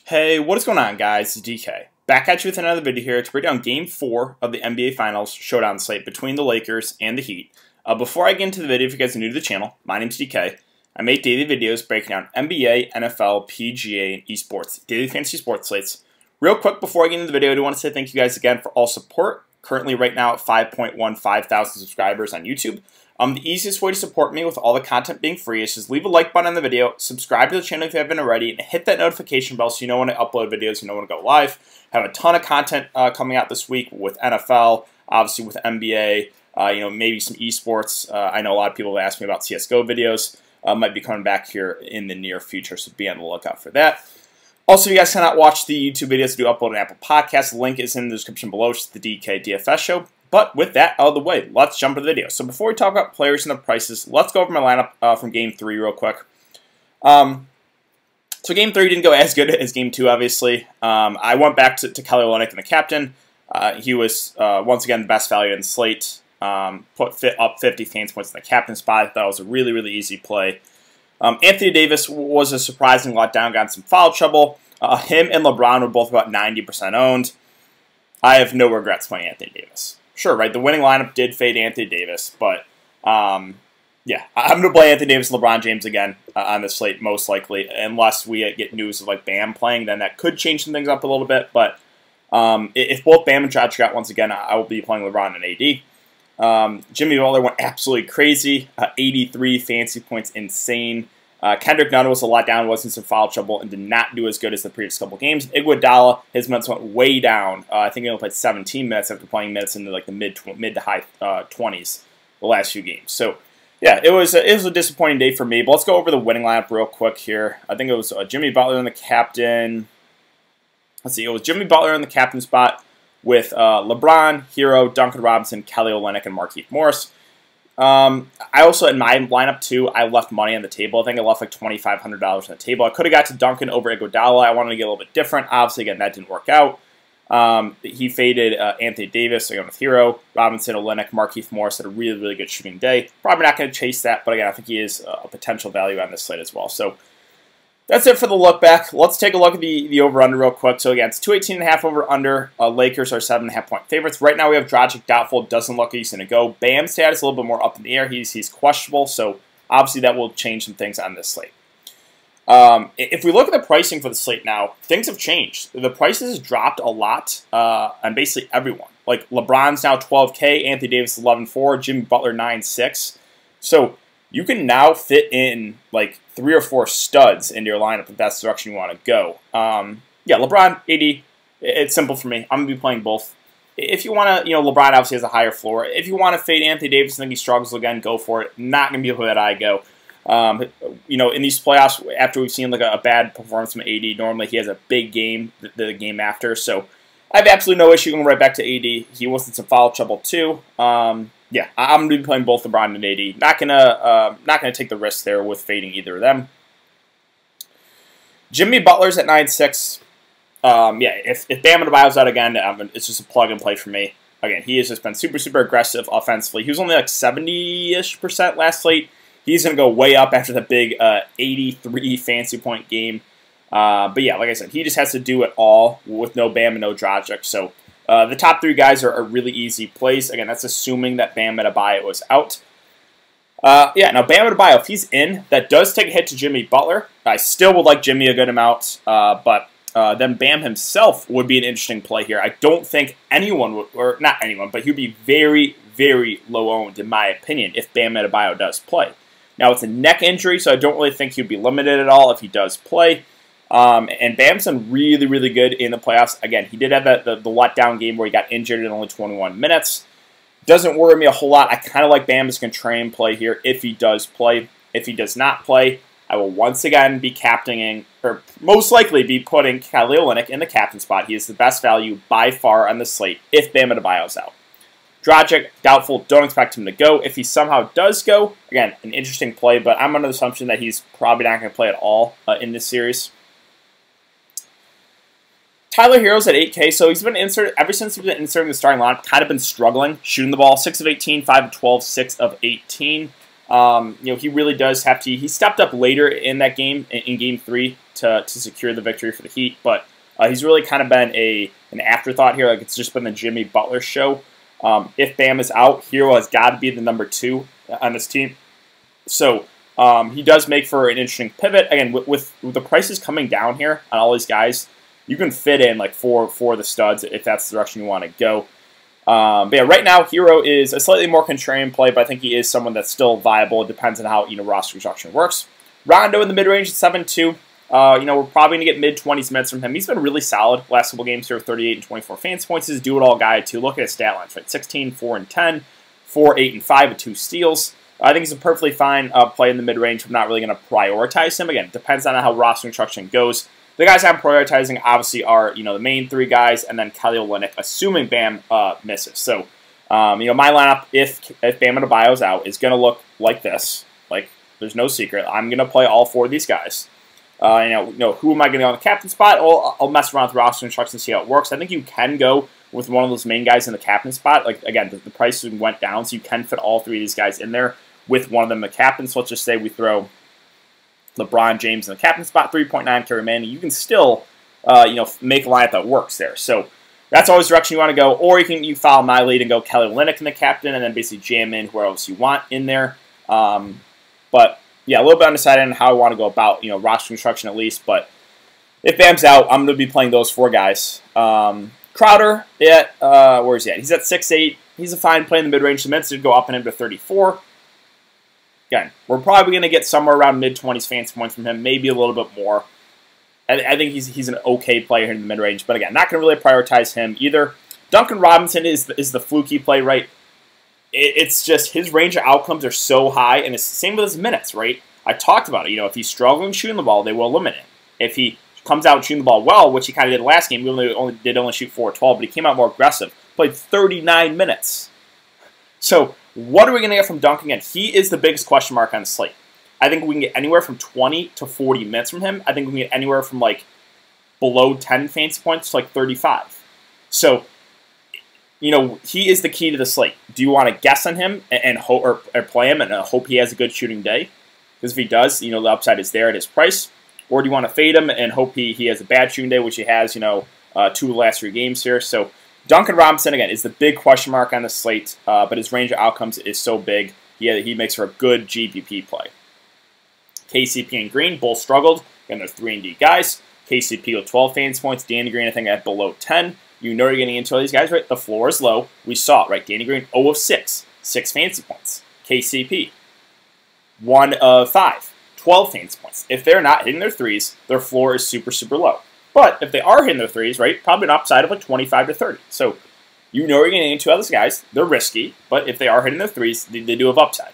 Hey, what is going on, guys? It's DK. Back at you with another video here to break down Game 4 of the NBA Finals Showdown slate between the Lakers and the Heat. Before I get into the video, if you guys are new to the channel, my name is DK. I make daily videos breaking down NBA, NFL, PGA, and esports, daily fantasy sports slates. Real quick, before I get into the video, I do want to say thank you guys again for all support. Currently, right now, at 5.15 thousand subscribers on YouTube. The easiest way to support me with all the content being free is just leave a like button on the video, subscribe to the channel if you haven't already, and hit that notification bell so you know when I upload videos, you know when to go live. I have a ton of content coming out this week with NFL, obviously with NBA, maybe some esports. I know a lot of people have asked me about CSGO videos. Might be coming back here in the near future, so be on the lookout for that. Also, if you guys cannot watch the YouTube videos, I do upload an Apple Podcast. The link is in the description below. It's the DK DFS show. But with that out of the way, let's jump into the video. So before we talk about players and the prices, let's go over my lineup from Game 3 real quick. So Game 3 didn't go as good as Game 2, obviously. I went back to Kelly Olynyk and the captain. He was, once again, the best value in the slate. Put up 50 fantasy points in the captain spot. I thought it was a really, really easy play. Anthony Davis was a surprising letdown, got some foul trouble. Him and LeBron were both about 90% owned. I have no regrets playing Anthony Davis. Sure, right, the winning lineup did fade Anthony Davis, but yeah, I'm going to play Anthony Davis and LeBron James again on the slate, most likely, unless we get news of like Bam playing, then that could change some things up a little bit, but if both Bam and Dragic out once again, I will be playing LeBron and AD. Jimmy Butler went absolutely crazy, 83 fantasy points, insane. Kendrick Nunn was a letdown, was in some foul trouble, and did not do as good as the previous couple games. Iguodala, his minutes went way down. I think he only played 17 minutes after playing minutes into like the mid to high 20s the last few games. So, yeah, it was a disappointing day for me. But let's go over the winning lineup real quick here. I think it was Jimmy Butler in the captain. Let's see, it was Jimmy Butler in the captain spot with LeBron, Hero, Duncan Robinson, Kelly Olynyk, and Markieff Morris. I also, in my lineup, too, I left money on the table. I think I left like $2,500 on the table. I could have got to Duncan over Iguodala. I wanted to get a little bit different. Obviously, again, that didn't work out. He faded Anthony Davis, again with Hero, Robinson, Olynyk, Markieff Morris had a really, really good shooting day. Probably not going to chase that, but again, I think he is a potential value on this slate as well. So that's it for the look back. Let's take a look at the over-under real quick. So again, it's 218.5 over-under. Lakers are 7.5-point favorites. Right now we have Dragic doubtful. Doesn't look like he's going to go. Bam's status a little bit more up in the air. He's questionable, so obviously that will change some things on this slate. If we look at the pricing for the slate now, things have changed. The prices dropped a lot on basically everyone. Like LeBron's now $12K, Anthony Davis $11.4, Jimmy Butler $9.6. So you can now fit in like 3 or 4 studs into your lineup if that's the direction you want to go. Yeah, LeBron, AD, it's simple for me. I'm going to be playing both. If you want to, LeBron obviously has a higher floor. If you want to fade Anthony Davis and think he struggles again, go for it. Not going to be the way that I go. In these playoffs, after we've seen like a bad performance from AD, normally he has a big game the game after. So I have absolutely no issue going right back to AD. He was in some foul trouble too. Yeah, I'm going to be playing both LeBron and AD. Not gonna take the risk there with fading either of them. Jimmy Butler's at 9.6. Yeah, if Bam Adebayo's out again, it's just a plug and play for me. Again, he has just been super, super aggressive offensively. He was only like 70-ish% last slate. He's going to go way up after the big 83 fantasy point game. But yeah, like I said, he just has to do it all with no Bam and no Dragic. So the top 3 guys are really easy plays. Again, that's assuming that Bam Adebayo was out. Yeah, now Bam Adebayo, if he's in, that does take a hit to Jimmy Butler. I still would like Jimmy a good amount, but then Bam himself would be an interesting play here. I don't think anyone would, or not anyone, but he'd be very, very low owned in my opinion if Bam Adebayo does play. Now it's a neck injury, so I don't really think he'd be limited at all if he does play. And Bam's done really, really good in the playoffs. Again, he did have the letdown game where he got injured in only 21 minutes. Doesn't worry me a whole lot. I kind of like Bam as a contrarian play here if he does play. If he does not play, I will once again be captaining, or most likely be putting Kelly Olynyk in the captain spot. He is the best value by far on the slate if Bam Adebayo's out. Dragic, doubtful, don't expect him to go. If he somehow does go, again, an interesting play, but I'm under the assumption that he's probably not going to play at all in this series. Tyler Hero's at 8K, so he's been inserted ever since he's been inserted in the starting lineup. Kind of been struggling shooting the ball. 6 of 18, 5 of 12, 6 of 18. He really does have to. He stepped up later in that game, in Game 3, to secure the victory for the Heat, but he's really kind of been an afterthought here. Like, it's just been the Jimmy Butler show. If Bam is out, Hero has got to be the number 2 on this team. So he does make for an interesting pivot. Again, with the prices coming down here on all these guys, you can fit in like four of the studs if that's the direction you want to go. But yeah, right now, Hero is a slightly more contrarian play, but I think he is someone that's still viable. It depends on how roster construction works. Rondo in the mid-range at 7-2. We're probably going to get mid-20s minutes from him. He's been really solid last couple games here, 38 and 24 fantasy points. He's a do-it-all guy, too. Look at his stat lines, right? 16, 4, and 10, 4, 8, and 5 with 2 steals. I think he's a perfectly fine play in the mid-range. I'm not really going to prioritize him. Again, it depends on how roster construction goes. The guys I'm prioritizing, obviously, are the main 3 guys, and then Kelly Olynyk, assuming Bam misses. So, my lineup, if Bam Adebayo's out, is going to look like this. Like, there's no secret. I'm going to play all 4 of these guys. Who am I going to go on the captain spot? Well, I'll mess around with roster construction and see how it works. I think you can go with one of those main guys in the captain spot. Like, again, the price went down, so you can fit all 3 of these guys in there with one of them in the captain. So let's just say we throw LeBron James in the captain spot, 3.9 carry man. You can still, make a lineup that works there. So that's always the direction you want to go. Or you follow my lead and go Kelly Olynyk in the captain, and then basically jam in whoever else you want in there. But yeah, a little bit undecided on how I want to go about, roster construction at least. But if Bam's out, I'm going to be playing those 4 guys. Crowder, where is he at? He's at 6'8". He's a fine play in the mid-range. The minutes did go up and into 34. Again, we're probably going to get somewhere around mid-20s fantasy points from him, maybe a little bit more. I think he's an okay player here in the mid-range. But again, not going to really prioritize him either. Duncan Robinson is the fluky play, right? It's just his range of outcomes are so high, and it's the same with his minutes, right? I talked about it. If he's struggling shooting the ball, they will limit him. If he comes out shooting the ball well, which he kind of did last game, he only shoot 4-12, but he came out more aggressive. Played 39 minutes. So what are we going to get from Duncan again? He is the biggest question mark on the slate. I think we can get anywhere from 20 to 40 minutes from him. I think we can get anywhere from like below 10 fantasy points to like 35. So he is the key to the slate. Do you want to guess on him and hope or play him and hope he has a good shooting day? Because if he does, the upside is there at his price. Or do you want to fade him and hope he has a bad shooting day, which he has, 2 of the last 3 games here. So Duncan Robinson, again, is the big question mark on the slate, but his range of outcomes is so big, he makes for a good GPP play. KCP and Green both struggled. Again, they're 3-and-D guys. KCP with 12 fantasy points. Danny Green, I think, at below 10. You're getting into all these guys, right? The floor is low. We saw it, right? Danny Green, 0 of 6. 6 fantasy points. KCP, 1 of 5. 12 fantasy points. If they're not hitting their threes, their floor is super, super low. But if they are hitting their threes, right, probably an upside of like 25 to 30. So you're getting into other guys. They're risky, but if they are hitting their threes, they do have upside.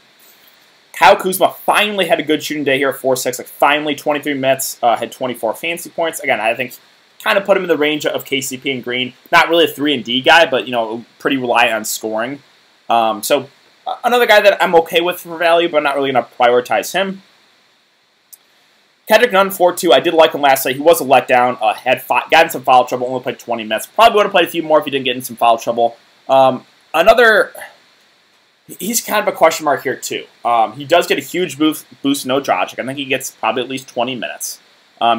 Kyle Kuzma finally had a good shooting day here at 4-6. Like finally 23 minutes, had 24 fantasy points. Again, I think kind of put him in the range of KCP and Green. Not really a 3-and-D guy, but pretty reliant on scoring. So another guy that I'm okay with for value, but I'm not really going to prioritize him. Kendrick Nunn, 4-2. I did like him last night. He was a letdown. Got in some foul trouble. Only played 20 minutes. Probably would have played a few more if he didn't get in some foul trouble. He's kind of a question mark here, too. He does get a huge boost no Dragic. I think he gets probably at least 20 minutes.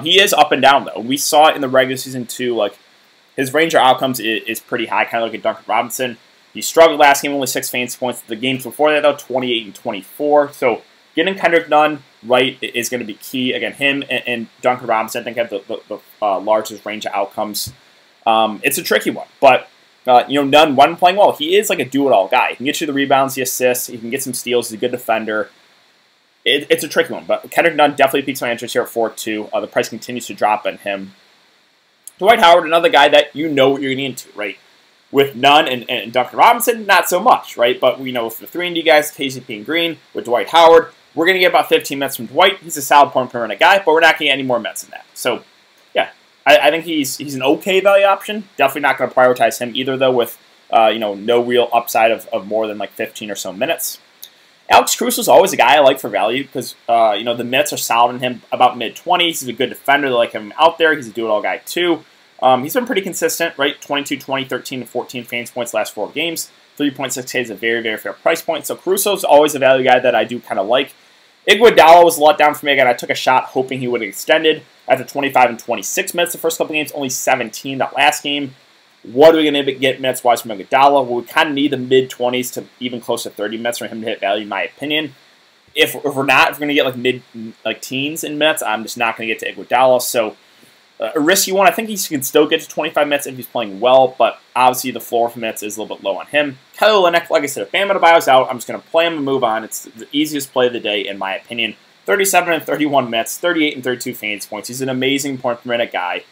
He is up and down, though. We saw it in the regular season, too. Like, his range of outcomes is pretty high, kind of like a Duncan Robinson. He struggled last game, only 6 fantasy points. The games before that, though, 28 and 24. So getting Kendrick Nunn right is going to be key. Again, him and Duncan Robinson, I think, have the largest range of outcomes. It's a tricky one. But, Nunn, when playing well, he is like a do-it-all guy. He can get you the rebounds, the assists. He can get some steals. He's a good defender. It's a tricky one. But Kendrick Nunn definitely piques my interest here at 4-2. The price continues to drop on him. Dwight Howard, another guy that what you're getting into, right? With Nunn and Duncan Robinson, not so much, right? But we know with the 3-and-D guys, KCP and Green, with Dwight Howard, we're going to get about 15 minutes from Dwight. He's a solid point per minute guy, but we're not going to get any more minutes than that. So, yeah, I think he's an okay value option. Definitely not going to prioritize him either, though, with no real upside of more than like 15 or so minutes. Alex Caruso is always a guy I like for value because the minutes are solid in him, about mid-20s. He's a good defender. They like him out there. He's a do-it-all guy, too. He's been pretty consistent, right? 22, 20, 13, and 14 fantasy points last 4 games. 3.6K is a very, very fair price point. So Caruso's always a value guy that I do kind of like. Iguodala was a letdown for me. Again, I took a shot hoping he would have extended. after 25 and 26 minutes the first couple games, only 17 that last game. What are we going to get minutes-wise from Iguodala? Well, we kind of need the mid-20s to even close to 30 minutes for him to hit value, in my opinion. If we're going to get teens in minutes, I'm just not going to get to Iguodala. So a risky one. I think he can still get to 25 minutes if he's playing well, but obviously the floor for minutes is a little bit low on him. Kelly Olynyk, like I said, if Bam Adebayo's out, I'm just going to play him and move on. It's the easiest play of the day, in my opinion. 37 and 31 minutes, 38 and 32 fantasy points. He's an amazing point per minute guy.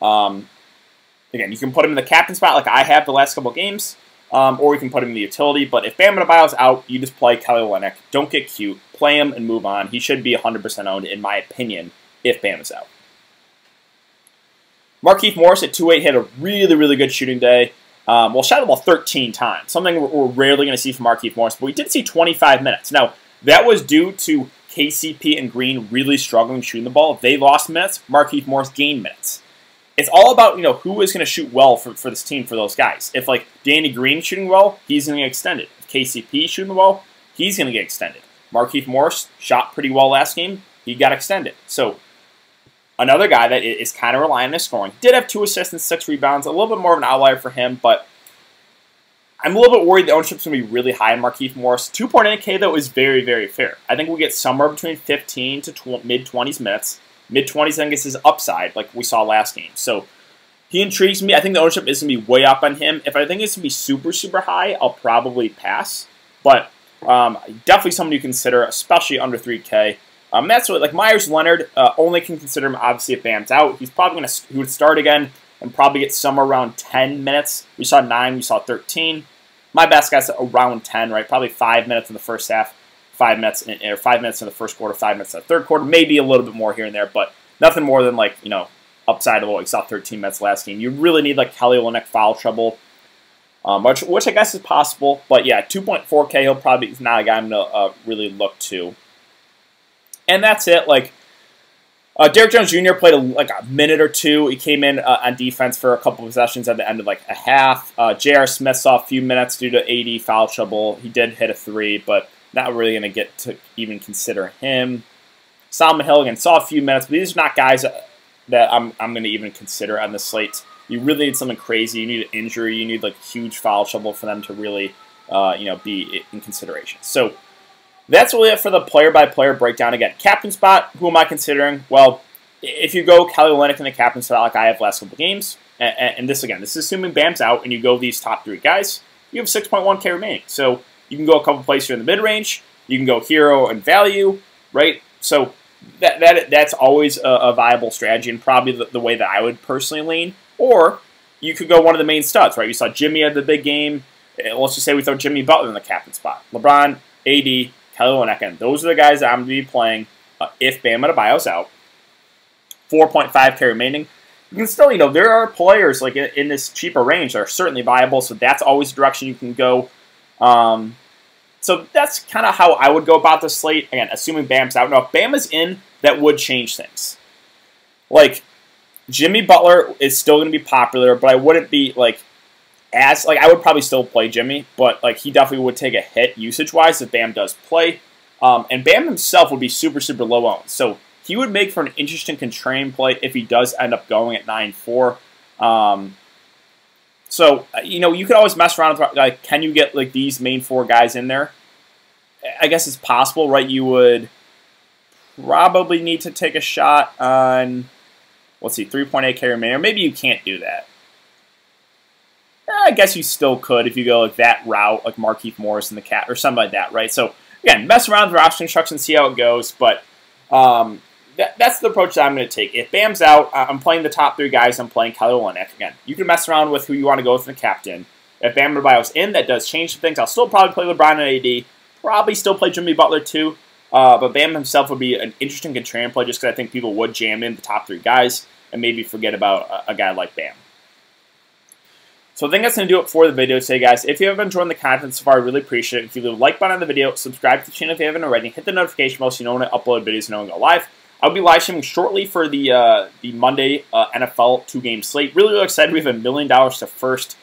Again, you can put him in the captain spot like I have the last couple games, or you can put him in the utility. But if Bam Adebayo's out, you just play Kelly Olynyk. Don't get cute. Play him and move on. He should be 100% owned, in my opinion, if Bam is out. Markieff Morris at 2-8 had a really, really good shooting day. Shot the ball 13 times, something we're rarely going to see from Markieff Morris, but we did see 25 minutes. Now, that was due to KCP and Green really struggling shooting the ball. If they lost minutes, Markieff Morris gained minutes. It's all about, who is going to shoot well for this team, for those guys. If, Danny Green shooting well, he's going to get extended. If KCP shooting well, he's going to get extended. Markieff Morris shot pretty well last game. He got extended. So, another guy that is kind of relying on his scoring. Did have 2 assists and 6 rebounds. A little bit more of an outlier for him, but I'm a little bit worried the ownership's going to be really high in Markieff Morris. 2.8K, though, is very, very fair. I think we get somewhere between 15 to mid-20s minutes. Mid-20s, I think, is his upside, like we saw last game. So, he intrigues me. I think the ownership is going to be way up on him. If I think it's going to be super, super high, I'll probably pass. But definitely someone you consider, especially under 3K. That's what, Myers Leonard, only can consider him, obviously, if Bam's out. He's probably he would start again and probably get somewhere around 10 minutes. We saw 9, we saw 13. My best guess around 10, right? Probably 5 minutes in the first half, 5 minutes in the first quarter, 5 minutes in the third quarter, maybe a little bit more here and there, but nothing more than upside of what we saw 13 minutes last game. You really need Kelly Olynyk foul trouble, which I guess is possible, but yeah, 2.4K, he'll probably is not a guy I'm gonna really look to. And that's it. Derrick Jones Jr. played a minute or two. He came in on defense for a couple of possessions at the end of a half. J.R. Smith saw a few minutes due to AD foul trouble. He did hit a 3, but not really going to get to even consider him. Solomon Hill, again, saw a few minutes, but these are not guys that I'm going to even consider on the slate. You really need something crazy. You need an injury. You need huge foul trouble for them to really be in consideration. So that's really it for the player-by-player breakdown. Again, captain spot, who am I considering? Well, if you go Kelly Olynyk in the captain spot like I have last couple games, and this is assuming Bam's out, and you go these top 3 guys, you have 6.1K remaining. So you can go a couple places here in the mid-range. You can go hero and value, right? So that's always a viable strategy, and probably the way that I would personally lean. Or you could go one of the main studs, right? You saw Jimmy had the big game. Let's just say we throw Jimmy Butler in the captain spot. LeBron, AD, Kelly Olynyk, and those are the guys that I'm going to be playing if Bam Adebayo's out. 4.5K remaining. You can still, there are players in this cheaper range that are certainly viable, so that's always the direction you can go. So that's kind of how I would go about the slate. Again, assuming Bam's out. Now, if Bam is in, that would change things. Jimmy Butler is still going to be popular, but I wouldn't be, I would probably still play Jimmy, but, he definitely would take a hit usage-wise if Bam does play. And Bam himself would be super, super low owned. So he would make for an interesting contrarian play if he does end up going at 9-4. So, you could always mess around with, can you get, these main 4 guys in there? I guess it's possible, right? You would probably need to take a shot on, 3.8K remaining, or maybe you can't do that. I guess you still could if you go that route, like Markieff Morris in the cat, or something like that, right? So, again, mess around with roster construction, see how it goes, but that's the approach that I'm going to take. If Bam's out, I'm playing the top 3 guys. I'm playing Kelly Olynyk. Again, you can mess around with who you want to go with in the captain. If Bam Adebayo's in, that does change some things. I'll still probably play LeBron and AD. Probably still play Jimmy Butler too. But Bam himself would be an interesting contrarian play just because I think people would jam in the top 3 guys and maybe forget about a guy like Bam. So I think that's going to do it for the video today, guys. If you have enjoyed the content so far, I really appreciate it. If you leave a like button on the video, subscribe to the channel if you haven't already, hit the notification bell so you know when I upload videos and know when I go live. I'll be live streaming shortly for the Monday NFL 2-game slate. Really, really excited. We have $1 million to first.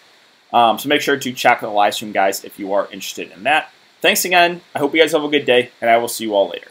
So make sure to check the live stream, guys, if you are interested in that. Thanks again. I hope you guys have a good day, and I will see you all later.